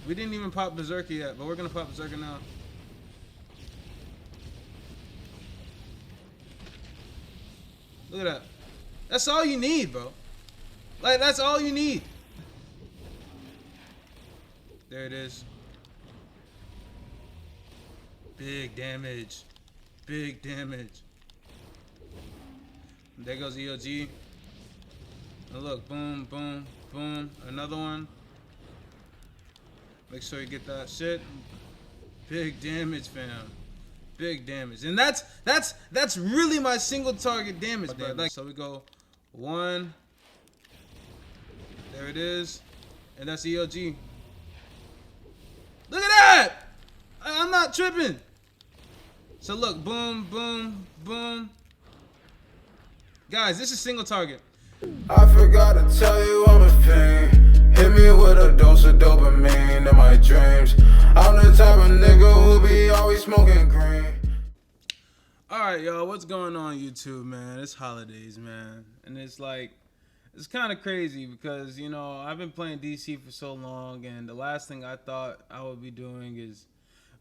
We didn't even pop Berserker yet, but we're gonna pop Berserker now. Look at that. That's all you need, bro. Like, that's all you need. There it is. Big damage. Big damage. There goes EOG. And look, boom, boom, boom. Another one. Make sure you get that shit. Big damage, fam. Big damage. And that's really my single target damage, bro. Like, so we go 1. There it is. And that's EOG. Look at that! I'm not tripping. So look, boom, boom, boom. Guys, this is single target. I forgot to tell you I'm a fiend. Hit me with a dose of dopamine in my dreams. I'm the type of nigga who be always smoking green. Alright, y'all, what's going on YouTube, man? It's holidays, man. And it's like, it's kind of crazy because, you know, I've been playing DC for so long, and the last thing I thought I would be doing is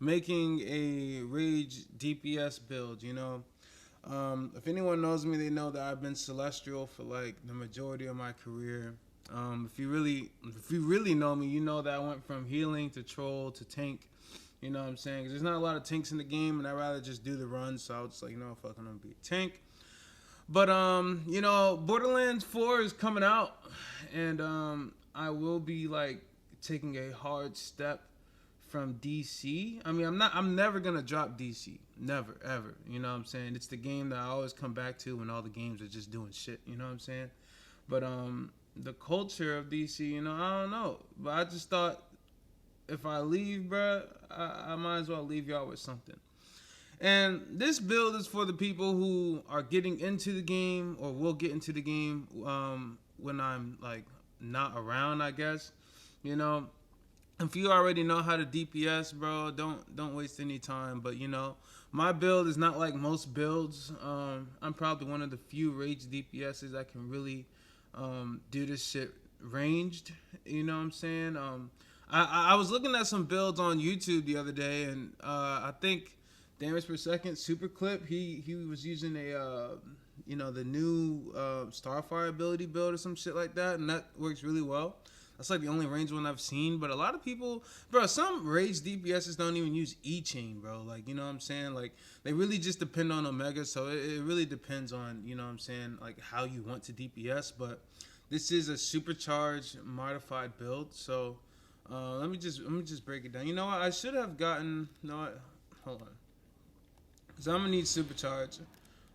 making a Rage DPS build, you know. If anyone knows me, they know that I've been Celestial for like the majority of my career. If you really know me, you know that I went from healing to troll to tank. You know what I'm saying? 'Cause there's not a lot of tanks in the game, and I'd rather just do the run. So I was just like, you know, fuck, I'm gonna be a tank. But you know, Borderlands 4 is coming out, and I will be like taking a hard step from DC. I mean, I'm never gonna drop DC. Never, ever. You know what I'm saying? It's the game that I always come back to when all the games are just doing shit. You know what I'm saying? But the culture of DC, you know, I don't know. But I just thought if I leave, bruh, I might as well leave y'all with something. And this build is for the people who are getting into the game or will get into the game when I'm like not around, I guess. You know, if you already know how to DPS, bro, don't waste any time. But you know, my build is not like most builds. I'm probably one of the few Rage DPSs that can really do this shit ranged. You know what I'm saying? I was looking at some builds on YouTube the other day, and I think damage per second super clip. He was using a you know, the new Starfire ability build or some shit like that, and that works really well. That's like the only range one I've seen. But a lot of people, bro, some Rage DPSs don't even use E-Chain, bro. Like, you know what I'm saying? Like, they really just depend on Omega. So it really depends on, you know what I'm saying, like how you want to DPS. But this is a supercharged modified build. So let me just break it down. You know what? I should have gotten, no, hold on. Cause I'm gonna need supercharge.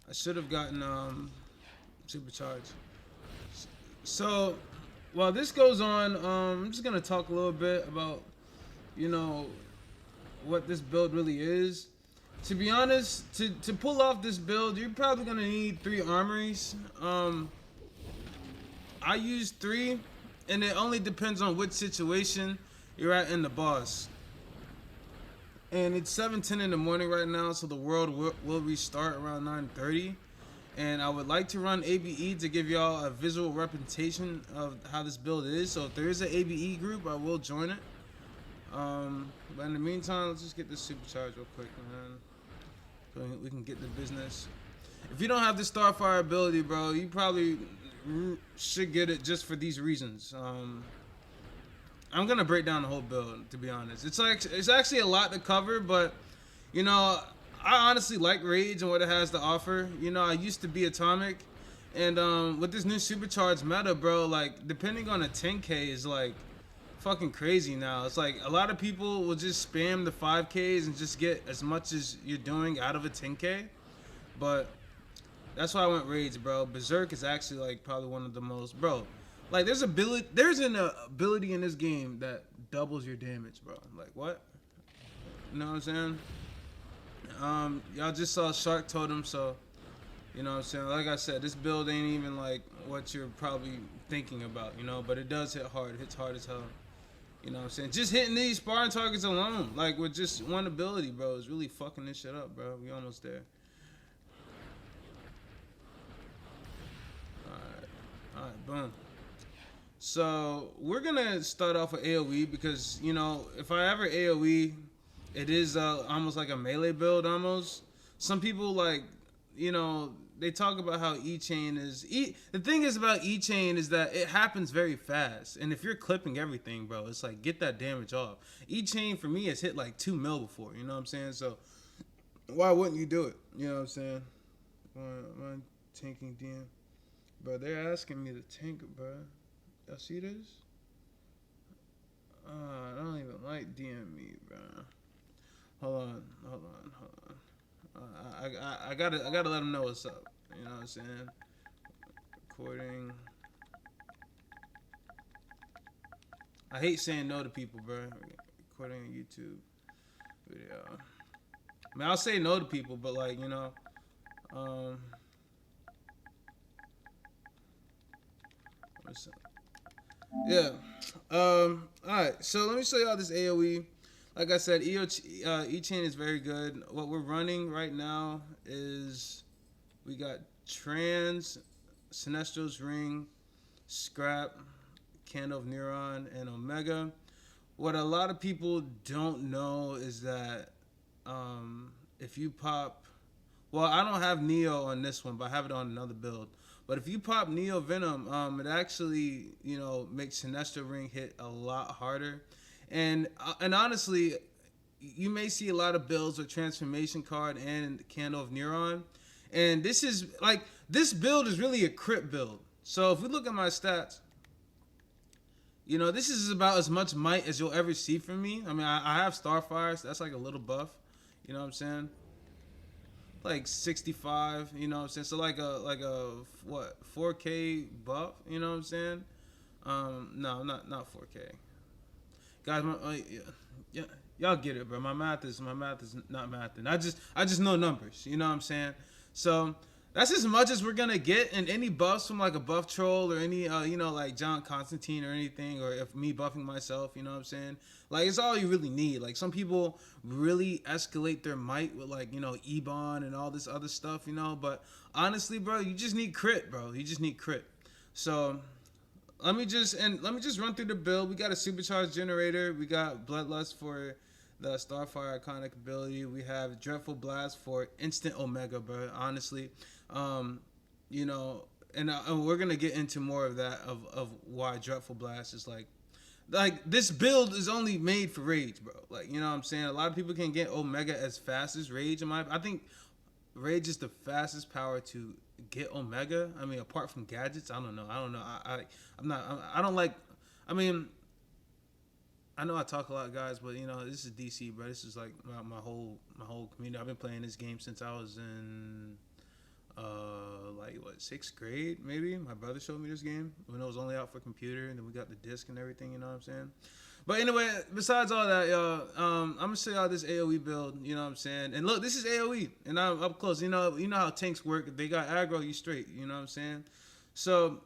I should have gotten supercharge. So while this goes on, I'm just gonna talk a little bit about, you know, what this build really is. To be honest, to pull off this build, you're probably gonna need 3 armories. I use 3, and it only depends on which situation you're at in the boss. And it's 7:10 in the morning right now, so the world will restart around 9:30. And I would like to run ABE to give y'all a visual representation of how this build is. So if there is an ABE group, I will join it. But in the meantime, let's just get this supercharge real quick, man. So we can get the business. If you don't have the Starfire ability, bro, you probably should get it just for these reasons. I'm gonna break down the whole build, to be honest. It's actually a lot to cover, but you know, I honestly like Rage and what it has to offer. You know, I used to be Atomic, and with this new supercharged meta, bro, like depending on a 10K is like fucking crazy now. It's like a lot of people will just spam the 5Ks and just get as much as you're doing out of a 10K. But that's why I went Rage, bro. Berserk is actually like probably one of the most, bro. Like there's an ability in this game that doubles your damage, bro. Like what? You know what I'm saying? Y'all just saw Shark Totem, so you know what I'm saying. Like I said, this build ain't even like what you're probably thinking about, you know. But it does hit hard. It hits hard as hell. You know what I'm saying? Just hitting these sparring targets alone, like with just one ability, bro, is really fucking this shit up, bro. We almost there. All right, boom. So we're gonna start off with AOE because you know if I ever AOE, it is almost like a melee build almost. Some people like you know they talk about how E-chain is the thing is about E-chain is that it happens very fast, and if you're clipping everything, bro, it's like get that damage off. E-chain for me has hit like 2 mil before, you know what I'm saying? So why wouldn't you do it? You know what I'm saying? One tanking DM, bro. They're asking me to tank it, bro. Y'all see this? I don't even like DM me, bro. Hold on. I gotta let them know what's up. You know what I'm saying? Recording. I hate saying no to people, bro. Recording a YouTube video. I mean, I'll say no to people, but like, you know, yeah. Alright, so let me show y'all this AoE. Like I said, E-chain is very good. What we're running right now is we got Trans, Sinestro's Ring, Scrap, Candle of Neuron, and Omega. What a lot of people don't know is that if you pop, well, I don't have Neo on this one, but I have it on another build. But if you pop Neo Venom, it actually, you know, makes Sinestro Ring hit a lot harder. And honestly, you may see a lot of builds with Transformation Card and Candle of Neuron. And this is, like, this build is really a crit build. So if we look at my stats, you know, this is about as much might as you'll ever see from me. I mean, I have Starfire, so that's like a little buff. You know what I'm saying? Like 65, you know what I'm saying? So like a what, 4K buff, you know what I'm saying? No, not 4K. Guys, yeah, y'all get it, bro. My math is not mathing. I just know numbers, you know what I'm saying? So that's as much as we're gonna get, and any buffs from like a buff troll or any you know, like John Constantine or anything, or if me buffing myself, you know what I'm saying? Like, it's all you really need. Like, some people really escalate their might with, like, you know, Ebon and all this other stuff, you know, but honestly, bro, you just need crit, bro. You just need crit. So let me just run through the build. We got a supercharged generator. We got Bloodlust for the Starfire iconic ability. We have Dreadful Blast for instant Omega, bro. Honestly, you know, and we're gonna get into more of that of why Dreadful Blast is like this build is only made for Rage, bro. Like, you know what I'm saying? A lot of people can get Omega as fast as Rage. I think Rage is the fastest power to get Omega. I mean, apart from gadgets, I don't know. I mean, I know I talk a lot, guys, but you know, this is DC, bro. This is like my whole community. I've been playing this game since I was in like what, 6th grade maybe. My brother showed me this game when it was only out for computer, and then we got the disc and everything, you know what I'm saying? But anyway, besides all that, y'all, I'm gonna show y'all this AoE build, you know what I'm saying? And look, this is AoE, and I'm up close. You know how tanks work. If they got aggro, you straight, you know what I'm saying? So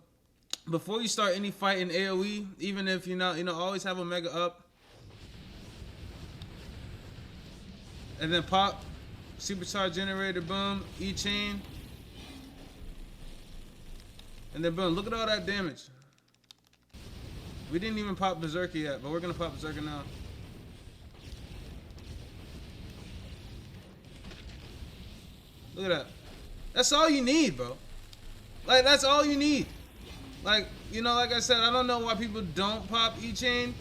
before you start any fight in AoE, even if you're not, you know, always have Omega up, and then pop supercharged generator, boom, E-chain. And then boom, look at all that damage. We didn't even pop Berserker yet, but we're gonna pop Berserker now. Look at that. That's all you need, bro. Like, that's all you need. Like, you know, like I said, I don't know why people don't pop E-chain,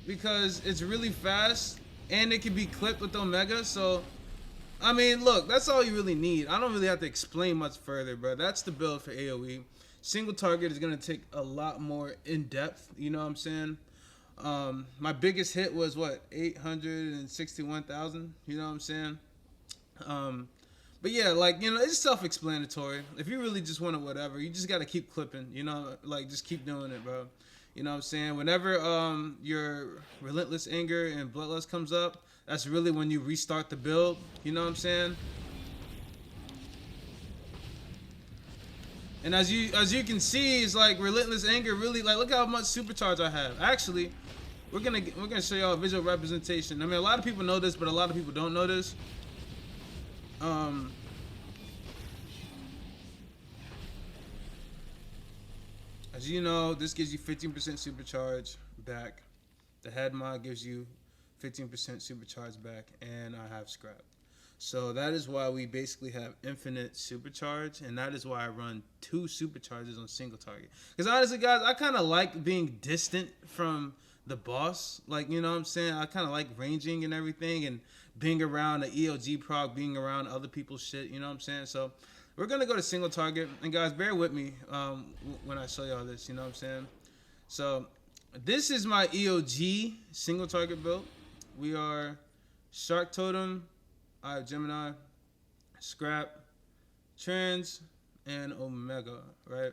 because it's really fast and it can be clipped with Omega. So I mean, look, that's all you really need. I don't really have to explain much further, bro. That's the build for AoE. Single target is going to take a lot more in depth, you know what I'm saying? My biggest hit was, what, 861,000, you know what I'm saying? But yeah, like, you know, it's self-explanatory. If you really just want it, whatever, you just got to keep clipping, you know? Like, just keep doing it, bro. You know what I'm saying? Whenever your Relentless Anger and Bloodlust comes up, that's really when you restart the build. You know what I'm saying? And as you can see, it's like Relentless Anger really, like, look how much supercharge I have. Actually, we're gonna show y'all a visual representation. I mean, a lot of people know this, but a lot of people don't know this. As you know, this gives you 15% supercharge back. The head mod gives you 15% supercharge back, and I have scrap. So that is why we basically have infinite supercharge, and that is why I run 2 supercharges on single target. Because honestly, guys, I kind of like being distant from the boss. Like, you know what I'm saying? I kind of like ranging and everything, and being around the ELG proc, being around other people's shit, you know what I'm saying? So we're going to go to single target. And guys, bear with me when I show y'all this, you know what I'm saying? So this is my EOG single target build. We are Shark Totem, I have Gemini, Scrap, Trans, and Omega, right?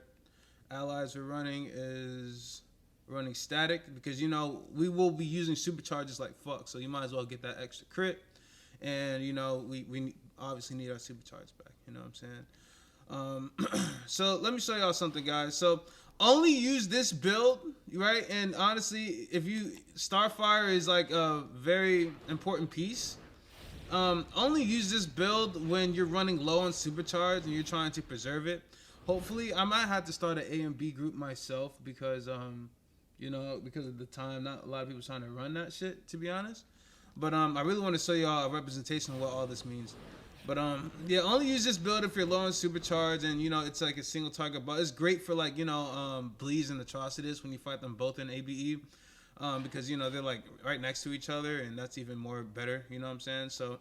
Allies we're running is running static because, you know, we will be using supercharges like fuck, so you might as well get that extra crit. And, you know, we obviously need our supercharge back, you know what I'm saying? So let me show y'all something, guys. So only use this build, right? And honestly, if you Starfire is like a very important piece. Only use this build when you're running low on supercharge and you're trying to preserve it. Hopefully, I might have to start an A and B group myself because you know, because of the time, not a lot of people trying to run that shit, to be honest. But I really want to show y'all a representation of what all this means. But yeah, only use this build if you're low on supercharge and, you know, it's like a single target. But it's great for, like, you know, Bleeds and Atrocitus when you fight them both in ABE. Because, you know, they're like right next to each other, and that's even more better, you know what I'm saying? So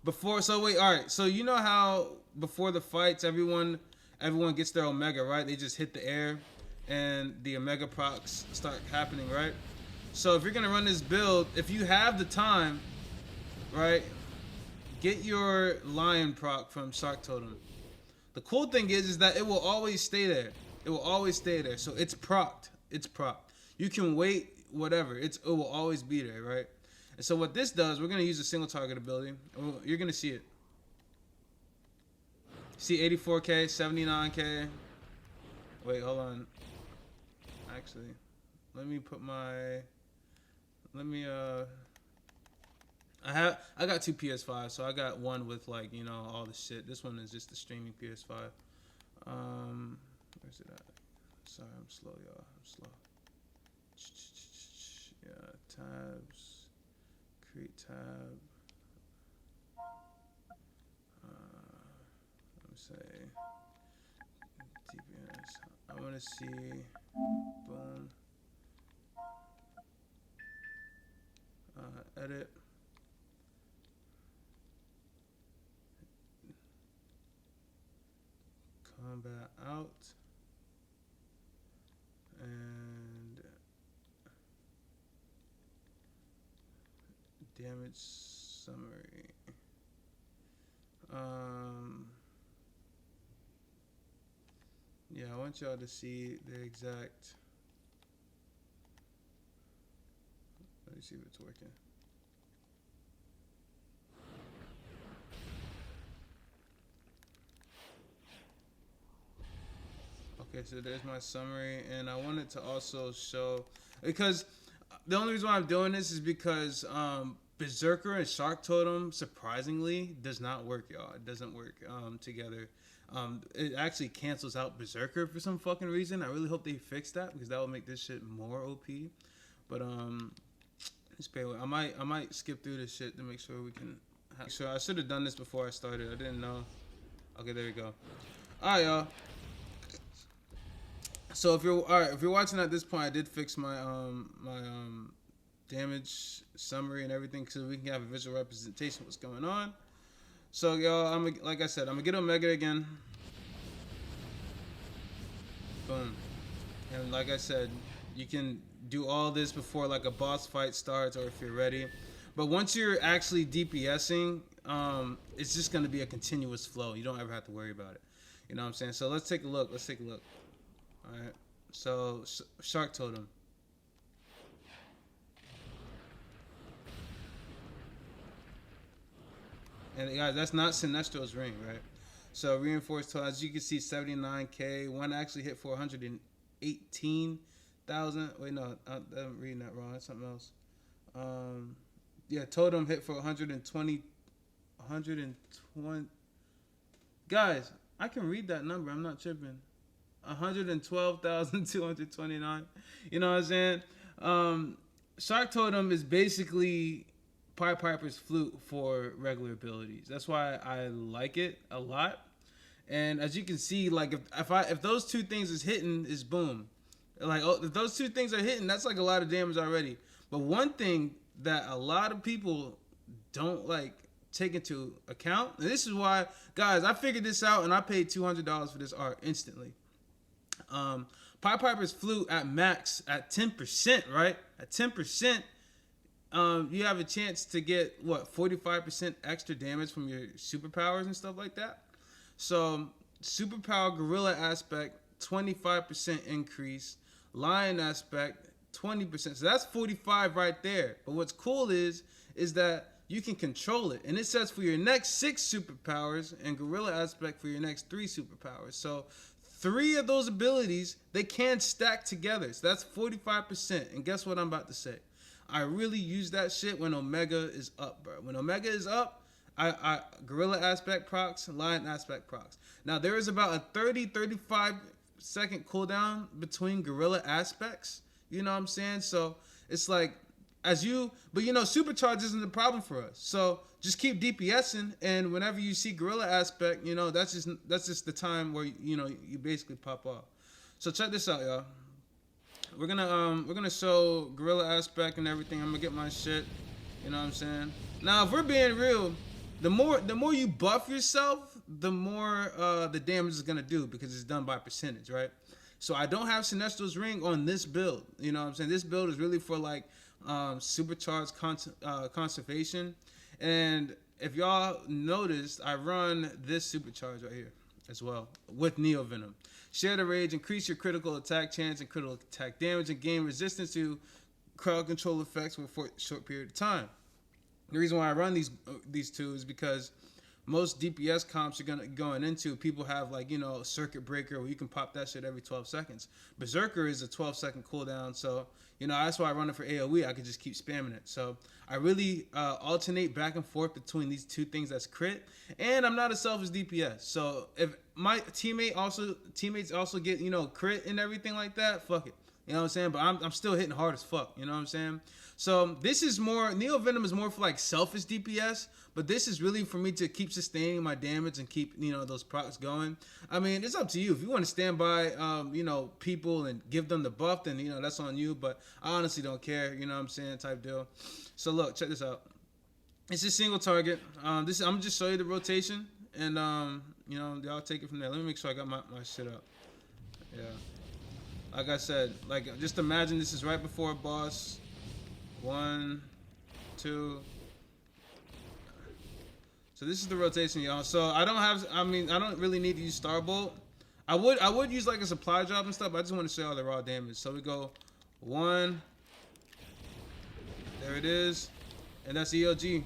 alright, so you know how before the fights everyone gets their Omega, right? They just hit the air and the Omega procs start happening, right? So if you're gonna run this build, if you have the time, right, get your Lion proc from Shark Totem. The cool thing is that it will always stay there. It will always stay there. So it's procced. It's procced. You can wait, whatever. It will always be there, right? And so what this does, we're going to use a single target ability. You're going to see it. See 84k, 79k. Wait, hold on. Actually, let me put my... I got 2 PS5, so I got one with, like, you know, all the shit. This one is just the streaming PS5. Where's it at? Sorry, I'm slow, y'all. I'm slow. Yeah, tabs, create tab. Let me say DPS. I want to see, boom. Edit. Combat out. And damage summary. Yeah, I want y'all to see the exact. Let me see if it's working. Okay, so there's my summary, and I wanted to also show, because the only reason why I'm doing this is because Berserker and Shark Totem, surprisingly, does not work, y'all. It doesn't work together. It actually cancels out Berserker for some fucking reason. I really hope they fix that, because that will make this shit more OP. But just bear with. I might skip through this shit to make sure we can. Sure, I should have done this before I started. I didn't know. Okay, there we go. All right, y'all. So if you're watching at this point, I did fix my damage summary and everything so we can have a visual representation of what's going on. So y'all, like I said, I'm gonna get Omega again. Boom. And like I said, you can do all this before like a boss fight starts or if you're ready. But once you're actually DPSing, it's just gonna be a continuous flow. You don't ever have to worry about it. You know what I'm saying? So let's take a look. Alright, so Shark Totem. And guys, that's not Sinestro's ring, right? So reinforced total, as you can see, 79k. One actually hit for 118,000. Wait, no, I'm reading that wrong. That's something else. Yeah, Totem hit for 120. Guys, I can read that number. I'm not tripping. 112,229. You know what I'm saying? Shark Totem is basically Pied Piper's Flute for regular abilities. That's why I like it a lot. And as you can see, like if those two things is hitting, is boom. Like if those two things are hitting, that's like a lot of damage already. But one thing that a lot of people don't like take into account, and this is why, guys, I figured this out and I paid $200 for this art instantly. Pied Piper's Flute at max at 10%, right? At 10%, you have a chance to get what 45% extra damage from your superpowers and stuff like that. So superpower gorilla aspect 25% increase, lion aspect 20%. So that's 45 right there. But what's cool is that you can control it, and it says for your next 6 superpowers and gorilla aspect for your next 3 superpowers. So 3 of those abilities, they can stack together. So that's 45%. And guess what I'm about to say? I really use that shit when Omega is up, bro. When Omega is up, I gorilla aspect procs, lion aspect procs. Now there is about a 30-35 second cooldown between gorilla aspects. You know what I'm saying? So it's like but supercharge isn't the problem for us. So just keep DPSing, and whenever you see gorilla aspect, that's just the time where you basically pop off. So check this out, y'all. We're gonna show gorilla aspect and everything. I'm gonna get my shit. You know what I'm saying? Now, if we're being real, the more you buff yourself, the more the damage is gonna do, because it's done by percentage, right? So I don't have Sinestro's Ring on this build. You know what I'm saying? This build is really for like supercharged conservation. And if y'all noticed, I run this supercharge right here as well with Neo Venom. Share the Rage, increase your critical attack chance and critical attack damage, and gain resistance to crowd control effects for a short period of time. The reason why I run these two is because most DPS comps you're going into, people have like, Circuit Breaker where you can pop that shit every 12 seconds. Berserker is a 12-second cooldown, so that's why I run it for AoE. I could just keep spamming it. So I really alternate back and forth between these two things that's crit, and I'm not a selfish DPS. So if my teammates also get crit and everything like that, fuck it. You know what I'm saying? But I'm still hitting hard as fuck. You know what I'm saying? So this is more, Neo Venom is more for like selfish DPS, but this is really for me to keep sustaining my damage and keep, those procs going. I mean, it's up to you. If you want to stand by, people and give them the buff, then, that's on you. But I honestly don't care, you know what I'm saying, type deal. So look, check this out. It's a single target. I'm gonna just show you the rotation, and, y'all take it from there. Let me make sure I got my shit up. Yeah. Like I said, just imagine this is right before a boss. 1, 2. So this is the rotation, y'all. So I don't really need to use Starbolt. I would use like a supply drop and stuff, but I just want to show y'all the raw damage. So we go 1. There it is. And that's ELG.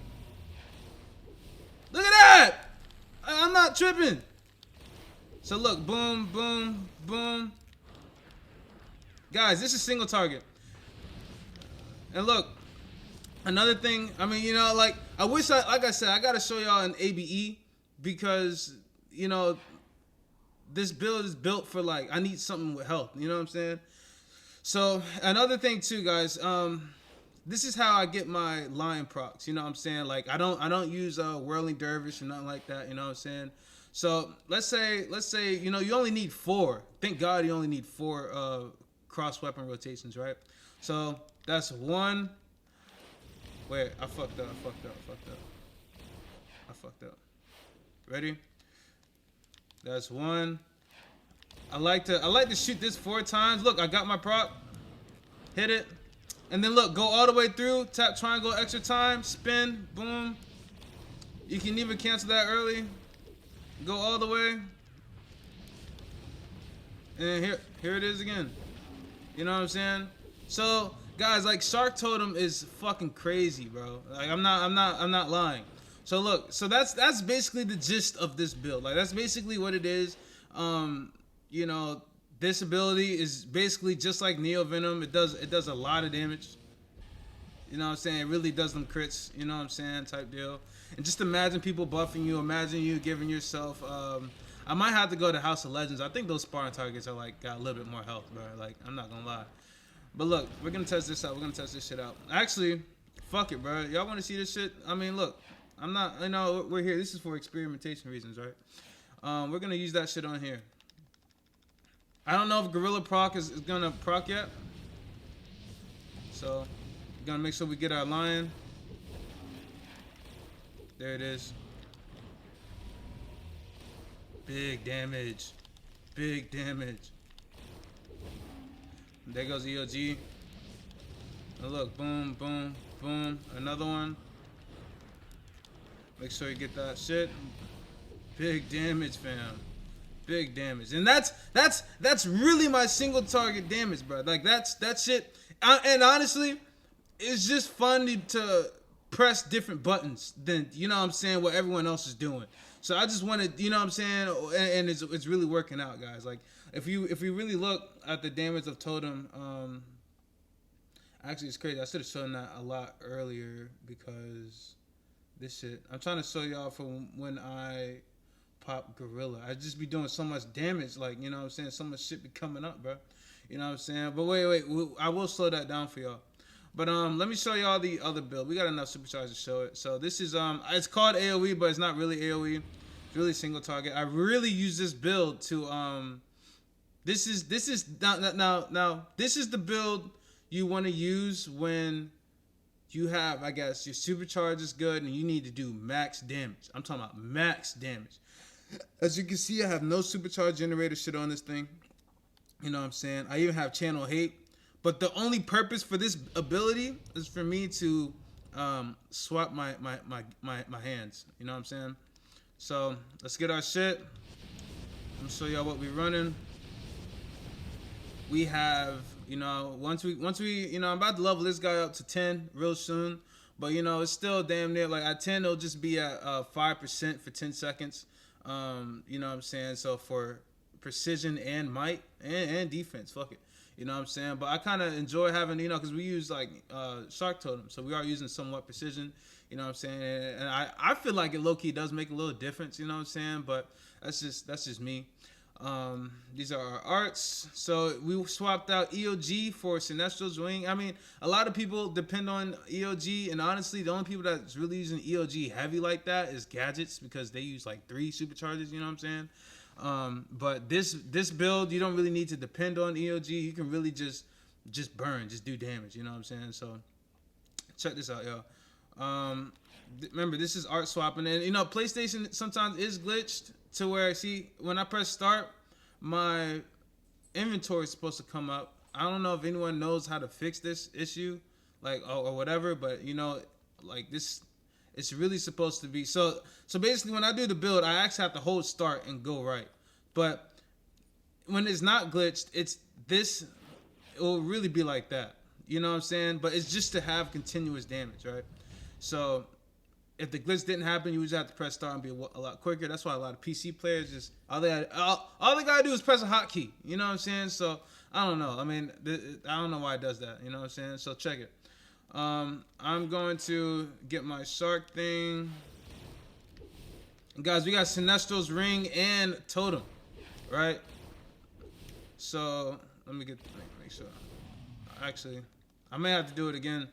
Look at that! I'm not tripping. So look, boom, boom, boom. Guys, this is single target. And look, another thing, I wish like I said, I gotta show y'all an ABE, because, this build is built for I need something with health, you know what I'm saying? So, another thing too, guys, this is how I get my lion procs, you know what I'm saying? I don't use Whirling Dervish or nothing like that, you know what I'm saying? So, let's say, you only need 4. Thank God you only need 4 cross weapon rotations, right? So that's 1. Wait, I fucked up. Ready? That's 1. I like to shoot this 4 times. Look, I got my proc. Hit it. And then look, go all the way through, tap triangle extra time, spin, boom. You can even cancel that early. Go all the way. And here it is again. You know what I'm saying? So, guys, Shark Totem is fucking crazy, bro. I'm not lying. So look, so that's basically the gist of this build. That's basically what it is. This ability is basically just like Neo Venom. It does a lot of damage. You know what I'm saying? It really does them crits, you know what I'm saying, type deal. And just imagine people buffing you. Imagine you giving yourself I might have to go to House of Legends. I think those sparring targets are like got a little bit more health, bro. Like, I'm not gonna lie. But look, we're gonna test this out. We're gonna test this shit out. Actually, fuck it, bro. Y'all want to see this shit? I mean, look, I'm not. You know, we're here. This is for experimentation reasons, right? We're gonna use that shit on here. I don't know if Gorilla Proc is gonna proc yet. So, we're gonna make sure we get our lion. There it is. Big damage. Big damage. There goes EOG. And look, boom, boom, boom. Another one. Make sure you get that shit. Big damage, fam. Big damage. And that's really my single target damage, bro. Like that shit. And honestly, it's just fun to press different buttons than, you know what I'm saying, what everyone else is doing. So I just wanted, you know what I'm saying, and it's really working out, guys. Like if you really look at the damage of Totem, actually it's crazy. I should have shown that a lot earlier because this shit. I'm trying to show y'all from when I pop Gorilla. I just be doing so much damage, like, you know what I'm saying, so much shit be coming up, bro. You know what I'm saying? But wait, I will slow that down for y'all. But let me show y'all the other build. We got enough supercharge to show it. So this is it's called AoE, but it's not really AoE. It's really single target. I really use this build to this is now this is the build you want to use when you have, I guess, your supercharge is good and you need to do max damage. I'm talking about max damage. As you can see, I have no supercharge generator shit on this thing. You know what I'm saying? I even have channel hate. But the only purpose for this ability is for me to swap my hands. You know what I'm saying? So let's get our shit. I'm gonna show y'all what we're running. We have, you know, once we, you know, I'm about to level this guy up to 10 real soon. But, you know, it's still damn near, like, at 10, it'll just be at 5% for 10 seconds. You know what I'm saying? So for precision and might and defense, fuck it. You know what I'm saying? But I kind of enjoy having, you know, because we use, like, Shark Totem. So we are using somewhat precision. You know what I'm saying? And I feel like it low-key does make a little difference, you know what I'm saying? But that's just me. These are our arts. So we swapped out EOG for Sinestro's Wing. I mean, a lot of people depend on EOG, and honestly, the only people that's really using EOG heavy like that is Gadgets, because they use like 3 supercharges, you know what I'm saying? But this build, you don't really need to depend on EOG. You can really just burn, just do damage, you know what I'm saying? So check this out, y'all. Remember, this is art swapping, and you know, PlayStation sometimes is glitched to where, see, when I press start, my inventory is supposed to come up. I don't know if anyone knows how to fix this issue, like, or whatever, but you know, like this, it's really supposed to be. So basically, when I do the build, I actually have to hold start and go right. But when it's not glitched, it's this. It will really be like that. You know what I'm saying? But it's just to have continuous damage, right? So if the glitch didn't happen, you would just have to press start and be a lot quicker. That's why a lot of PC players just all they gotta do is press a hotkey. You know what I'm saying? So I don't know. I mean, I don't know why it does that. You know what I'm saying? So check it. I'm going to get my shark thing. And guys, we got Sinestro's Ring and Totem, right? So let me make sure. Actually, I may have to do it again.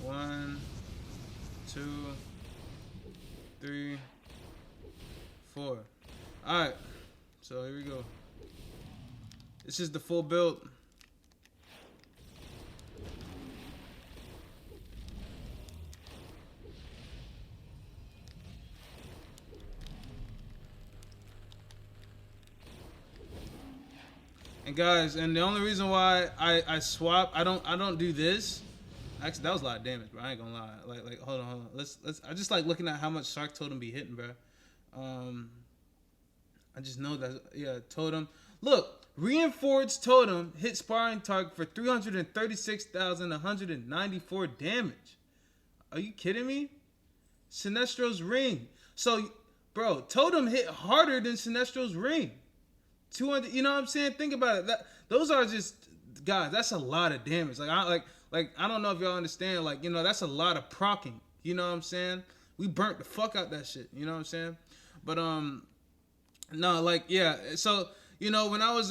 1, 2, 3, 4. All right, so here we go. This is the full build. And guys, and the only reason why I swap, I don't do this. Actually, that was a lot of damage, bro. I ain't gonna lie. Like, hold on. Let's. I just like looking at how much Shark Totem be hitting, bro. I just know that, yeah, Totem. Look, reinforced Totem hit sparring target for 336,194 damage. Are you kidding me? Sinestro's Ring. So, bro, Totem hit harder than Sinestro's Ring. 200. You know what I'm saying? Think about it. Those are just, guys. That's a lot of damage. Like I don't know if y'all understand, like, you know, that's a lot of procking. You know what I'm saying? We burnt the fuck out that shit. You know what I'm saying? But no, like yeah. So you know when I was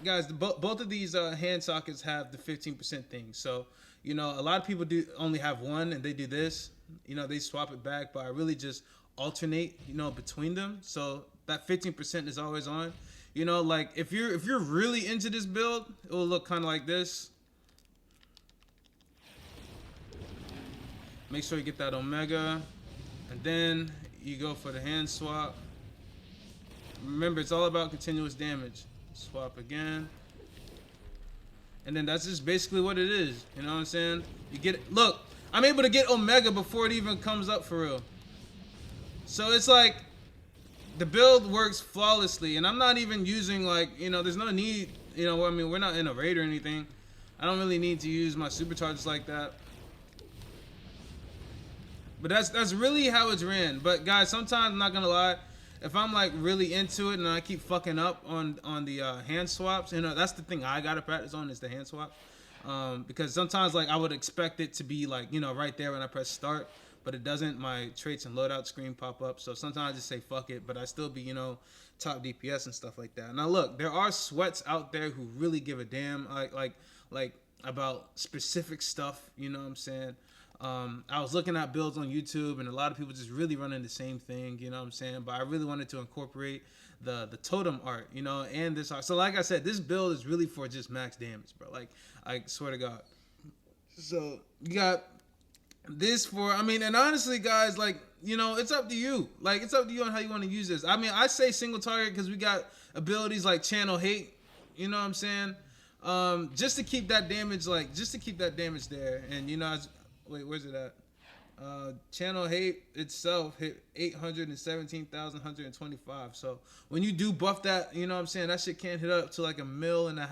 guys, both of these hand sockets have the 15% thing. So you know a lot of people do only have one and they do this. You know they swap it back, but I really just alternate. You know between them. So that 15% is always on. You know like if you're really into this build, it will look kind of like this. Make sure you get that Omega, and then you go for the hand swap. Remember, it's all about continuous damage. Swap again, and then that's just basically what it is. You know what I'm saying? You get look. I'm able to get Omega before it even comes up for real. So it's like the build works flawlessly, and I'm not even using like there's no need. I mean, we're not in a raid or anything. I don't really need to use my supercharges like that. But that's really how it's ran. But guys, sometimes I'm not gonna lie, if I'm like really into it and I keep fucking up on the hand swaps, that's the thing I gotta practice on is the hand swap. Because sometimes like I would expect it to be like right there when I press start, but it doesn't. My traits and loadout screen pop up. So sometimes I just say fuck it, but I still be top DPS and stuff like that. Now look, there are sweats out there who really give a damn like about specific stuff. You know what I'm saying? I was looking at builds on YouTube and a lot of people just really running the same thing, you know what I'm saying? But I really wanted to incorporate the totem art, and this art. So like I said, this build is really for just max damage, bro. Like, I swear to God. So you got this for, and honestly, guys, like, it's up to you. Like, it's up to you on how you want to use this. I mean, I say single target because we got abilities like channel hate, you know what I'm saying? Just to keep that damage, there. And, wait, where's it at? Channel hate itself hit 817,125. So when you do buff that, you know what I'm saying, that shit can't hit up to like 1.5 million,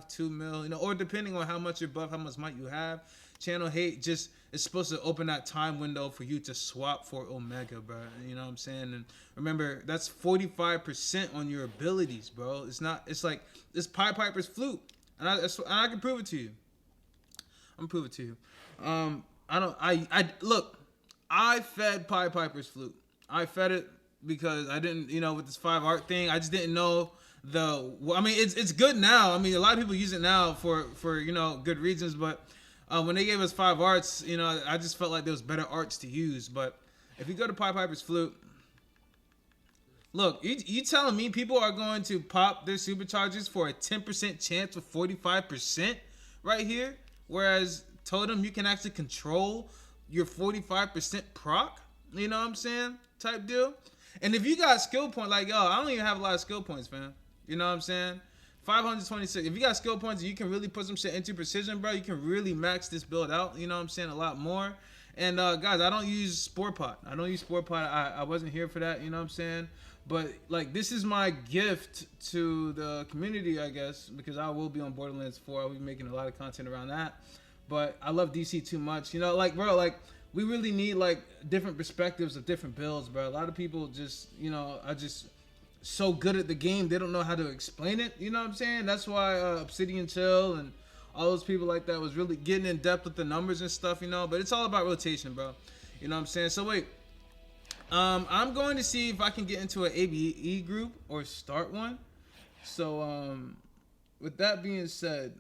2 mil, or depending on how much you're buff, how much might you have. Channel hate just is supposed to open that time window for you to swap for Omega, bro. You know what I'm saying? And remember, that's 45% on your abilities, bro. It's like this Pied Piper's Flute, and I can prove it to you. I'm gonna prove it to you. Look, I fed Pied Piper's Flute. I fed it because I didn't, with this 5 art thing, I just didn't know it's good now. I mean, a lot of people use it now for good reasons, but when they gave us 5 arts, I just felt like there was better arts to use. But if you go to Pied Piper's Flute, look, you telling me people are going to pop their superchargers for a 10% chance of 45% right here, whereas Totem, you can actually control your 45% proc, you know what I'm saying, type deal. And if you got skill point, like, yo, I don't even have a lot of skill points, fam. You know what I'm saying? 526. If you got skill points, you can really put some shit into precision, bro. You can really max this build out, you know what I'm saying, a lot more. And, guys, I don't use Spore Pod. I wasn't here for that, you know what I'm saying? But, like, this is my gift to the community, I guess, because I will be on Borderlands 4. I'll be making a lot of content around that. But I love DC too much. Like, bro, like, we really need, like, different perspectives of different builds, bro. A lot of people just, are just so good at the game, they don't know how to explain it. You know what I'm saying? That's why Obsidian Chill and all those people like that was really getting in depth with the numbers and stuff, But it's all about rotation, bro. You know what I'm saying? So, wait. I'm going to see if I can get into an ABE group or start one. So, with that being said,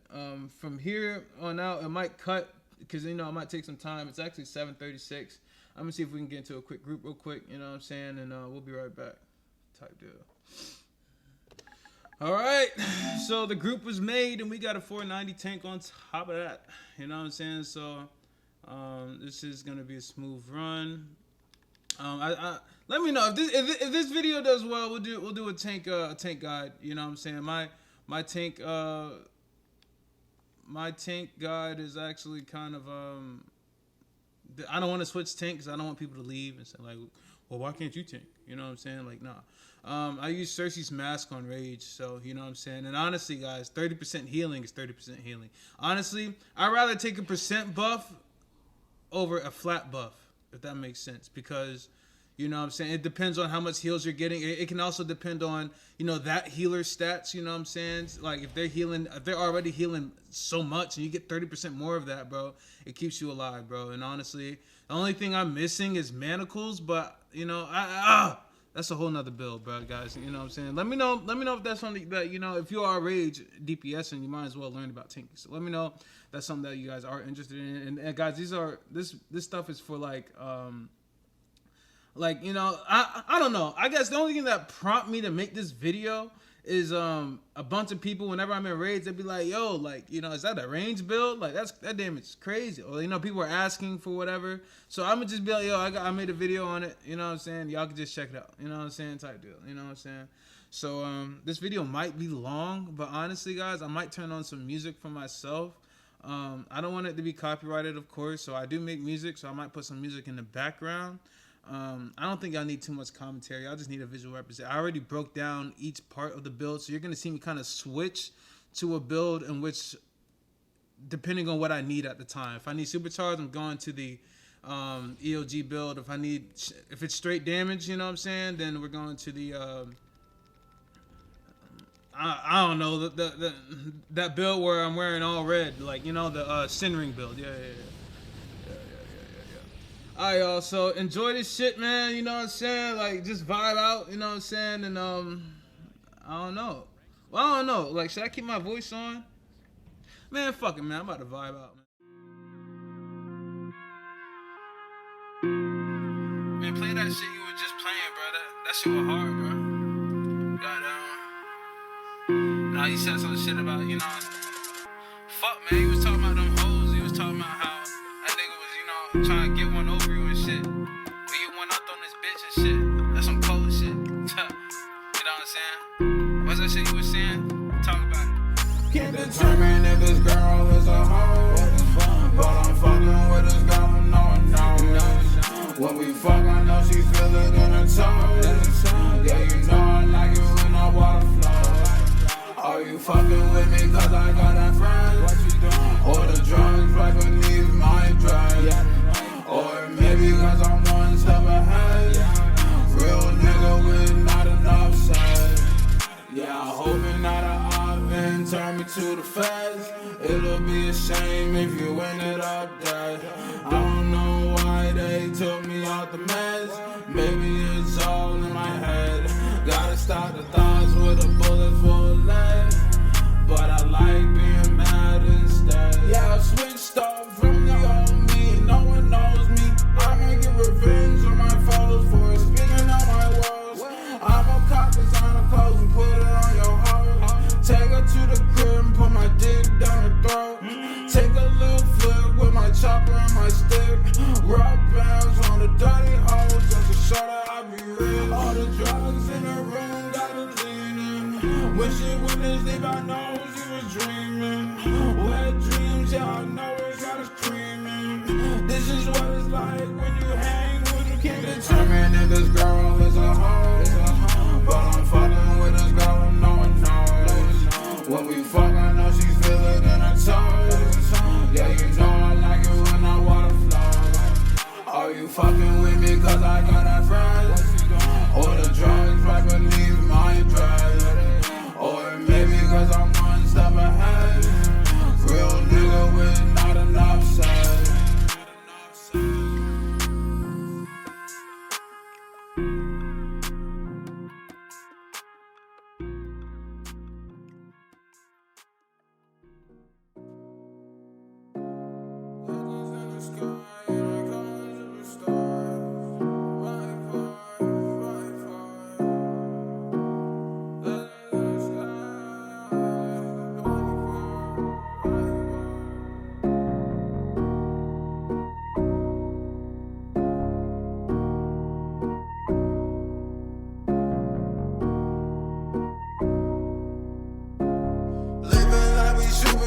from here on out, it might cut because, it might take some time. It's actually 7:36. I'm going to see if we can get into a quick group real quick, you know what I'm saying? And we'll be right back. Type deal. All right. So the group was made, and we got a 490 tank on top of that. You know what I'm saying? So this is going to be a smooth run. Let me know if this video does well. We'll do a tank guide. You know what I'm saying? My tank guide is actually kind of I don't want to switch tank because I don't want people to leave and say like, well, why can't you tank? You know what I'm saying? Like, nah. I use Cersei's mask on Rage, so you know what I'm saying. And honestly, guys, 30% healing is 30% healing. Honestly, I'd rather take a percent buff over a flat buff, if that makes sense, because You know what I'm saying? It depends on how much heals you're getting. It can also depend on, you know, that healer's stats, you know what I'm saying? Like if they're already healing so much and you get 30% more of that, bro, it keeps you alive, bro. And honestly, the only thing I'm missing is manacles, but you know, that's a whole nother build, bro, guys. You know what I'm saying? Let me know if that's something that, you know, if you are Rage DPSing, you might as well learn about tanking. So let me know if that's something that you guys are interested in. And guys, this stuff is for like, you know, I don't know. I guess the only thing that prompted me to make this video is a bunch of people, whenever I'm in raids, they'd be like, yo, like, you know, is that a range build? Like, that damage is crazy. Or, you know, people are asking for whatever. So I'm going to just be like, yo, I made a video on it. You know what I'm saying? Y'all can just check it out. You know what I'm saying? Type deal. You know what I'm saying? So this video might be long, but honestly, guys, I might turn on some music for myself. I don't want it to be copyrighted, of course. So I do make music, so I might put some music in the background. I don't think I need too much commentary. I just need a visual representation. I already broke down each part of the build, so you're going to see me kind of switch to a build in which, depending on what I need at the time. If I need supercharge, I'm going to the EOG build. If it's straight damage, you know what I'm saying, then we're going to the I don't know, that build where I'm wearing all red, like, you know, the Sin Ring build. Yeah. Alright, y'all, so enjoy this shit, man, you know what I'm saying? Like, just vibe out, you know what I'm saying? And, I don't know. Well, I don't know. Like, should I keep my voice on? Man, fuck it, man. I'm about to vibe out, man. Man, play that shit you were just playing, bro. That shit was hard, bro. Now you said some shit about, you know, fuck, man. He was talking about them hoes. He was talking about how that nigga was, you know, trying to get one over you and shit. But you went up on this bitch and shit. That's some cold shit. You know what I'm saying? What's that shit you was saying? Talk about it. Can't determine if this girl is a hoe, but I'm fucking with this girl, no. When we fuck, I know she feel it in her toes. Yeah, you know I like it when the water flows. Are you fucking with me cause I got a friend? What you doing? Or the drugs right beneath my dress? Or maybe cause I'm one step ahead. Real nigga with not enough sense. Yeah, I'm hoping that I've been turn me to the feds. It'll be a shame if you ended up dead. I don't know why they took me out the mess. Maybe it's all in my head. Gotta stop the thoughts with a bullet full of lead. But I like being mad instead. Yeah, I switched up from the old me. No one knows me. I'ma get revenge on my foes for speaking on my woes. I'ma cop designer clothes and put it on your hoe. Take her to the crib and put my dick down her throat. Take a little flip with my chopper and my stick. Rub bands on the dirty hoes just to show that I be real. All the drugs in the room got her leaning. When she went to sleep, I know she was dreaming. Wet dreams, yeah, I know it's got us screaming. This is what it's like when you hang with a kid. Determine if this girl is a hoe, but I'm fucking with this girl, no one knows. When we fuck, I know she feel it in her toes. Yeah, you know I like it when the water flows. Are you fucking with me cause I got a friend? Or the drugs right beneath my dress? Or maybe cause I'm one step ahead. Real nigga with not enough sense.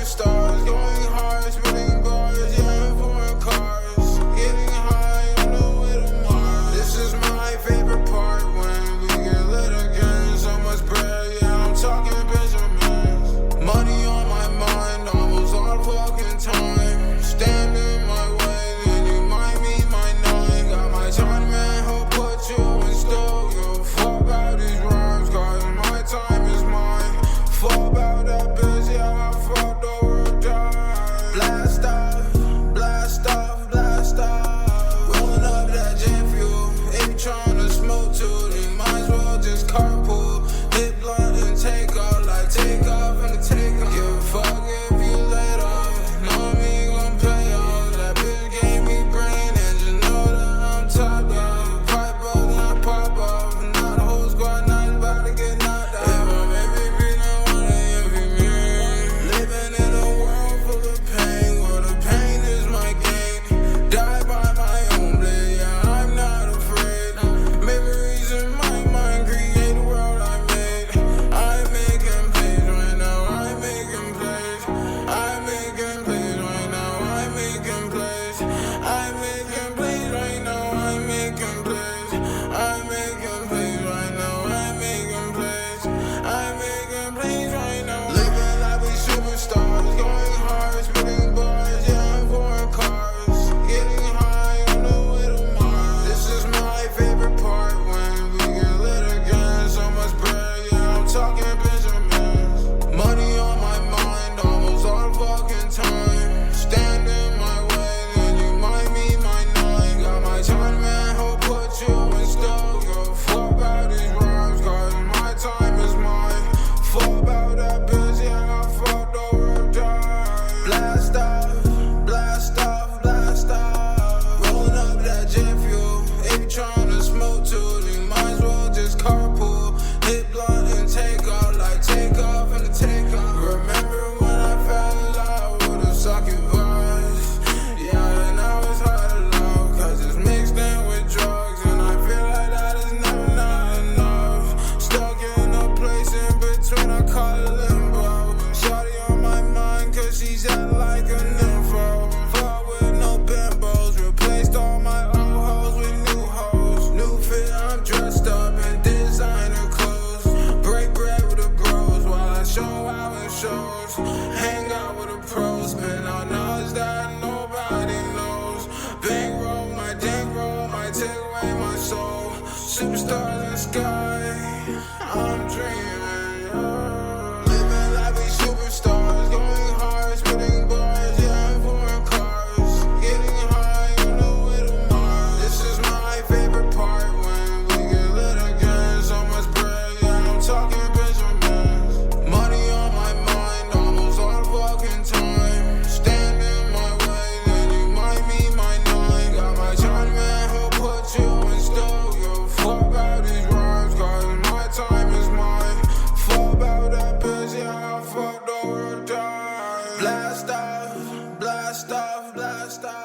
Stars going hard, spinning bars, yeah, foreign cars. she's out like a nympho. Fought with no bimbos, replaced all my old hoes with new hoes. New fit, I'm dressed up in designer clothes. Break bread with the bros while I show out in shows. Hang out with the pros, spin on knowledge that nobody knows. Bankroll, my dank roll might take away my soul. Superstars in the sky, I'm dreaming. Living like we superstars, going hard, spitting bars, yeah, I'm foreign cars. Getting high on the way to Mars. This is my favorite part when we get lit again. So much bread, yeah, I'm talking Benjamins. Money on my mind, almost all the fucking time. Stand in my way, then you might meet my nine. Got my John man who'll put you in stove. Yo, fuck out these rhymes, cause my time is mine. Fuck about that bitch, yeah, I fucked over a dime. Blast off, blast off, blast off.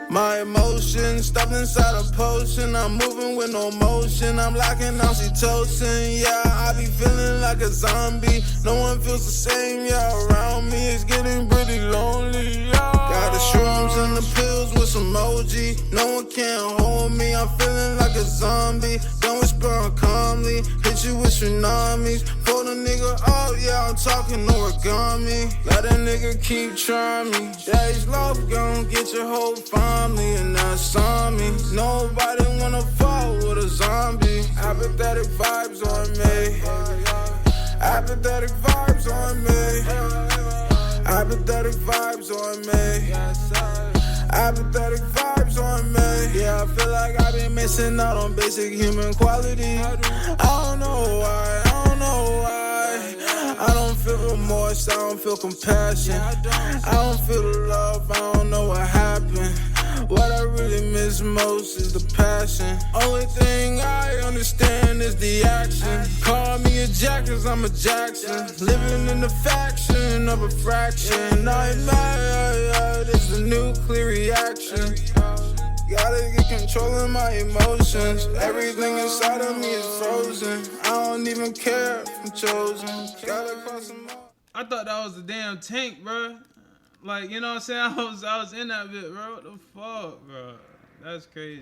My emotions stuffed inside a potion. I'm moving with no motion. I'm lacking oxytocin. Yeah, I be feeling like a zombie. No one feels the same. Yeah, around me it's getting pretty lonely. Yeah. Got the shrooms and the pills with some emoji. No one can hold me. I'm feeling like a zombie. Don't whisper calmly. Hit you with tsunamis. For the nigga up, yeah, I'm talking origami. Let a nigga keep trying me. Days love gon' get your whole family, and that's on me. Nobody wanna fall with a zombie. Apathetic vibes on me. Apathetic vibes on me. Apathetic vibes on me. Apathetic vibes on me. Yeah, I feel like I've been missing out on basic human quality. I don't know why, I don't know why. I don't feel remorse, I don't feel compassion. I don't feel the love, I don't know what happened. What I really miss most is the passion. Only thing I understand is the action. Call me a Jack, cause I'm a Jackson. Living in the faction of a fraction. Nightmare, this is a nuclear reaction. Gotta get control of my emotions. Everything inside of me is frozen. I don't even care if I'm chosen. Gotta cross them all. I thought that was a damn tank, bro. Like, you know what I'm saying? I was in that bit, bro. What the fuck, bro? That's crazy.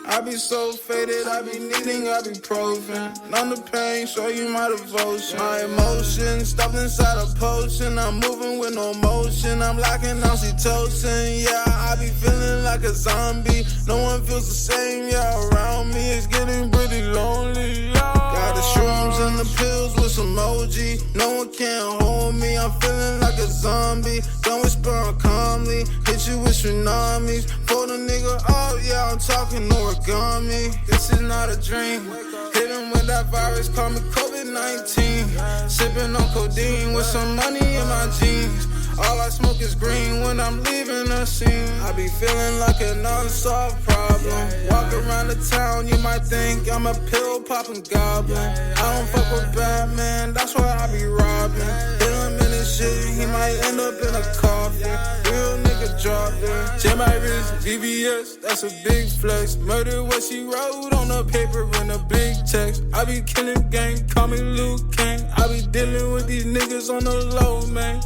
I be so faded, I be needing ibuprofen. Numb the pain, show you my devotion. My emotions stuffed inside a potion. I'm moving with no motion. I'm lacking oxytocin. Yeah, I be feeling like a zombie. No one feels the same. Yeah, around me it's getting pretty lonely. Yeah. Got the shrooms and the pills with some emoji. No one can hold me. I'm feeling like a zombie. Don't whisper calmly. Hit you with tsunamis. For the nigga up, yeah, I'm talking origami. This is not a dream. Hit him with that virus, call me COVID-19. Sipping on codeine with some money in my jeans. All I smoke is green when I'm leaving the scene. I be feeling like an unsolved problem. Walk around the town, you might think I'm a pill popping goblin. I don't fuck with Batman, that's why I be robbing. Hit him in his shit, he might end up in a coffin. Real nigga dropped it. Check my wrist, VVS, that's a big flex. Murder what she wrote on the paper in a big text. I be killing gang, call me Luke King. I be dealing with these niggas on the low, man.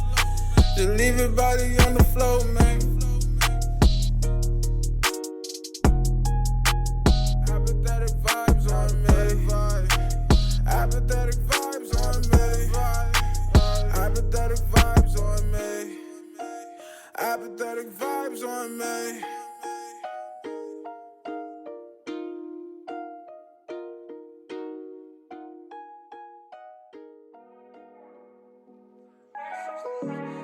Just leave your body on the floor, man. Apathetic vibes on me. Apathetic vibes on me. Apathetic vibes on me. Apathetic vibes on me.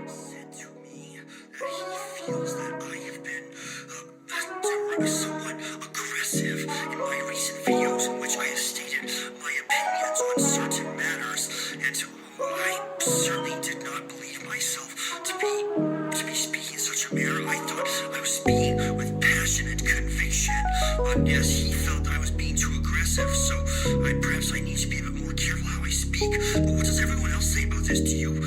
Said to me that he feels that I have been somewhat aggressive in my recent videos in which I have stated my opinions on certain matters, and I certainly did not believe myself to be speaking in such a manner. I thought as he felt I was being too aggressive, so perhaps I need to be a bit more careful how I speak. But what does everyone else say about this? Do you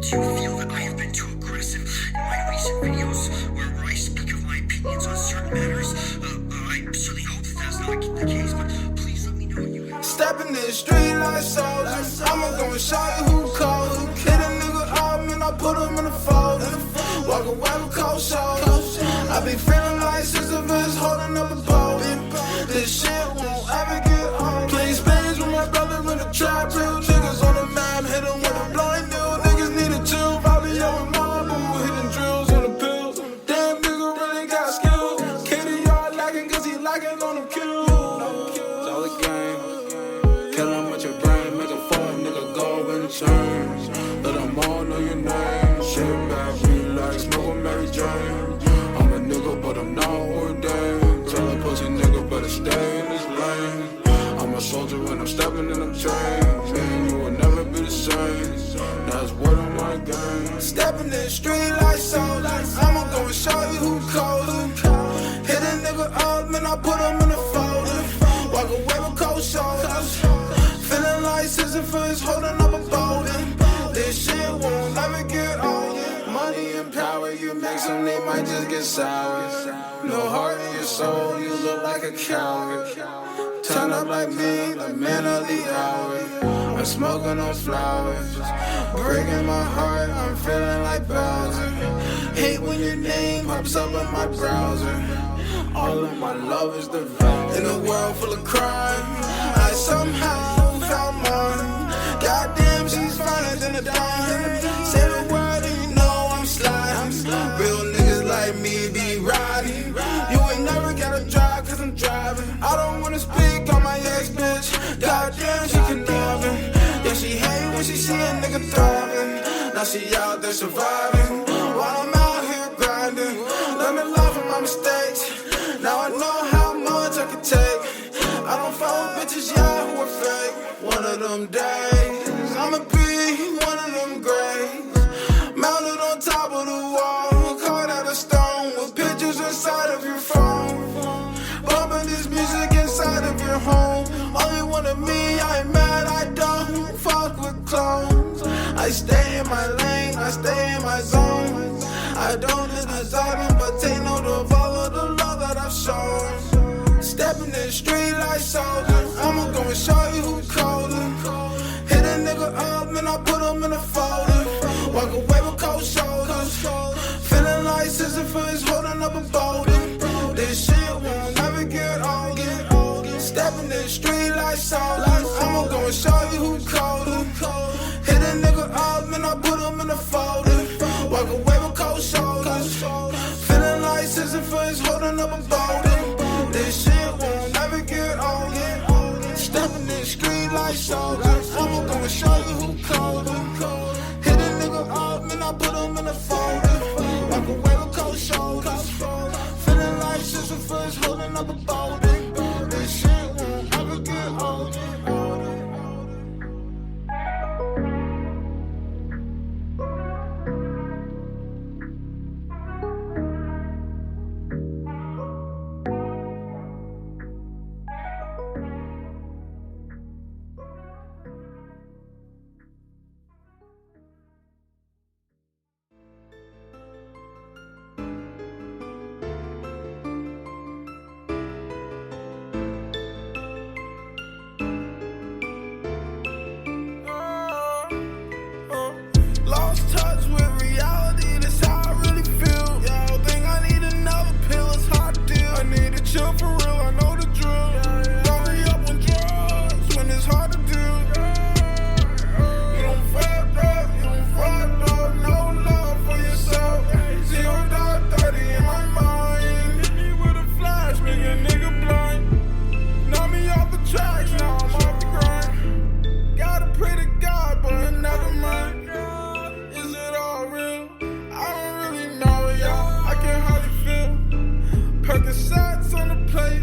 feel that I have been too aggressive in my recent videos where I speak of my opinions on certain matters? I certainly hope that that's not the case, but please let me know what you have. Stepping in the street like soldiers, I'ma go and show you who cold. Hit a nigga up and I put him in the folder. Walk away with cold shoulders. I be feeling like Sisyphus holding up a boat. This shit won't ever get old. Playing spades with my brother in the trap. Real niggas on the map, hit them with a blind deal. Niggas need a chill. Bobby Yo and Malibu hitting drills on the pills. Damn nigga really got skills. Katie y'all lacking cause he lacking on them kills. It's all a game. Kill him with your brain. Make a phone nigga go and change. Let them all know your name. Shit back, relax, smoke a Mary Jane. I'm a nigga, but I'm not ordained. Tell a pussy nigga better stay in his lane. I'm a soldier when I'm stepping in them chains. Man, you will never be the same. That's what I'm my game. Stepping in the street like soldiers. I'ma go and show you who cold. Hit a nigga up and I put him in the folder. Walk away with cold shoulders. Feeling like Sisyphus holding up a boulder. This shit won't ever get old. Money and power, you make some, they might just get sour. No heart in your soul, you look like a coward. Turn up like me, the man of the hour. I'm smoking on flowers, breaking my heart, I'm feeling like Bowser. Hate when your name pops up in my browser. All of my love is devout. In a world full of crime, I somehow found mine. Goddamn, she's finer than a dime. Say the word and you know I'm sliding. Real niggas like me be riding. You ain't never gotta drive cause I'm driving. I don't wanna speak on my ex bitch. Goddamn, she conniving. Yeah, she hate when she see a nigga thriving. Now she out there surviving while I'm out here grinding. Let me laugh at my mistakes. Now I know how much I can take. I don't follow bitches, yeah, who are fake. One of them days, I'ma be one of them graves. Mounted on top of the wall, caught out of stone with pictures inside of your phone. Bumping this music inside of your home. Only one of me, I ain't mad, I don't fuck with clones. I stay in my lane, I stay in my zone. I don't just deserve but take note of all of the love that I've shown. Stepping in the street like soldiers, I'ma go and show you who colder. Hit a nigga up and I put him in a folder. Walk away with cold shoulders. Feeling like Sisyphus holding up a boulder. This shit won't never get old. Stepping in the street like soldiers, I'ma go and show you who colder. Hit a nigga up and I put him in a folder. Walk away with cold shoulders. Feeling like Sisyphus holding up a boulder. This shit won't never get old. Stepping in the street like soldiers, I'ma go and show you who colder. Hit a nigga up and I put him in a folder. Walk away with cold shoulders. Feeling like Sisyphus holding up a boulder. This shit won't ever get old. Lost touch with reality, that's how I really feel. Y'all think I need another pill, it's hard to deal. I need to chill for real, I know the drill. Don't be up on drugs when it's hard to do. You don't fuck up, no love for yourself. 0 dark 30 in my mind. Hit me with a flash, make a nigga blind. Knock me off the tracks, now I'm off the grind. Gotta pray to God, but never mind. Is it all real? I don't really know, y'all. I can hardly feel. Percocets on the plate.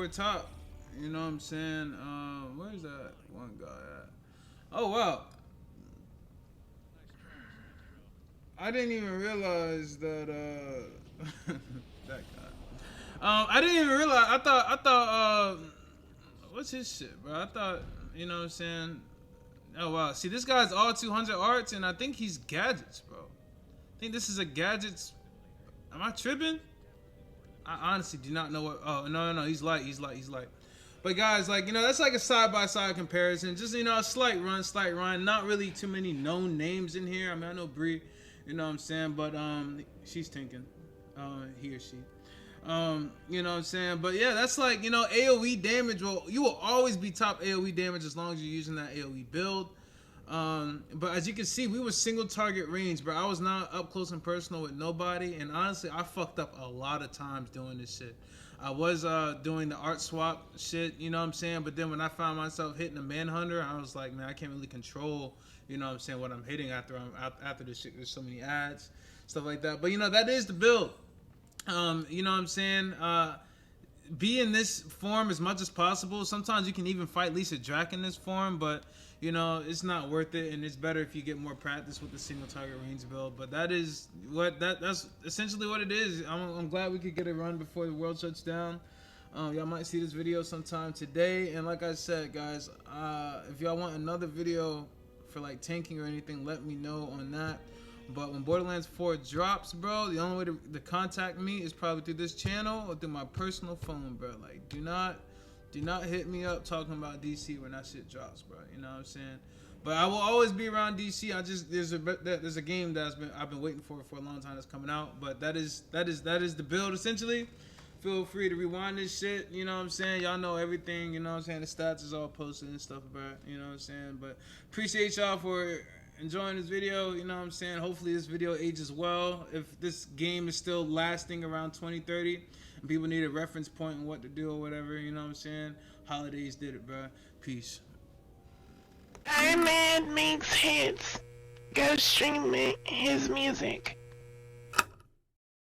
we're top. You know what I'm saying? Where's that one guy at? Oh wow. I didn't even realize that that guy. I didn't even realize. I thought what's his shit, bro? I thought, you know what I'm saying? Oh wow. See, this guy's all 200 arts, and I think he's gadgets, bro. I think this is a gadgets. Am I tripping? I honestly do not know what. Oh no, he's light. But guys, like, you know, that's like a side-by-side comparison. Just, you know, a slight run. Not really too many known names in here. I mean, I know Bree, you know what I'm saying, but she's tinking, he or she. You know what I'm saying? But yeah, that's like, you know, AoE damage. Well, you will always be top AoE damage as long as you're using that AoE build. But as you can see, we were single target range, bro. I was not up close and personal with nobody, and honestly, I fucked up a lot of times doing this shit. I was doing the art swap shit, you know what I'm saying? But then when I found myself hitting a manhunter, I was like, man, I can't really control, you know what I'm saying, what I'm hitting after this shit. There's so many ads, stuff like that. But, you know, that is the build. You know what I'm saying? Be in this form as much as possible. Sometimes you can even fight Lisa Drac in this form, but, you know, it's not worth it, and it's better if you get more practice with the single target range build. But that is what that's essentially what it is. I'm glad we could get a run before the world shuts down. Y'all might see this video sometime today, and like I said, guys, if y'all want another video for like tanking or anything, let me know on that. But when Borderlands 4 drops, bro, the only way to contact me is probably through this channel or through my personal phone, bro. Like, do not hit me up talking about DC when that shit drops, bro. You know what I'm saying? But I will always be around DC. There's a game that I've been waiting for a long time that's coming out. But that is the build essentially. Feel free to rewind this shit. You know what I'm saying? Y'all know everything. You know what I'm saying? The stats is all posted and stuff about. You know what I'm saying? But appreciate y'all for enjoying this video. You know what I'm saying? Hopefully this video ages well. If this game is still lasting around 2030 and people need a reference point on what to do or whatever, you know what I'm saying? Holidays did it, bro. Peace. Our man makes hits. Go stream his music.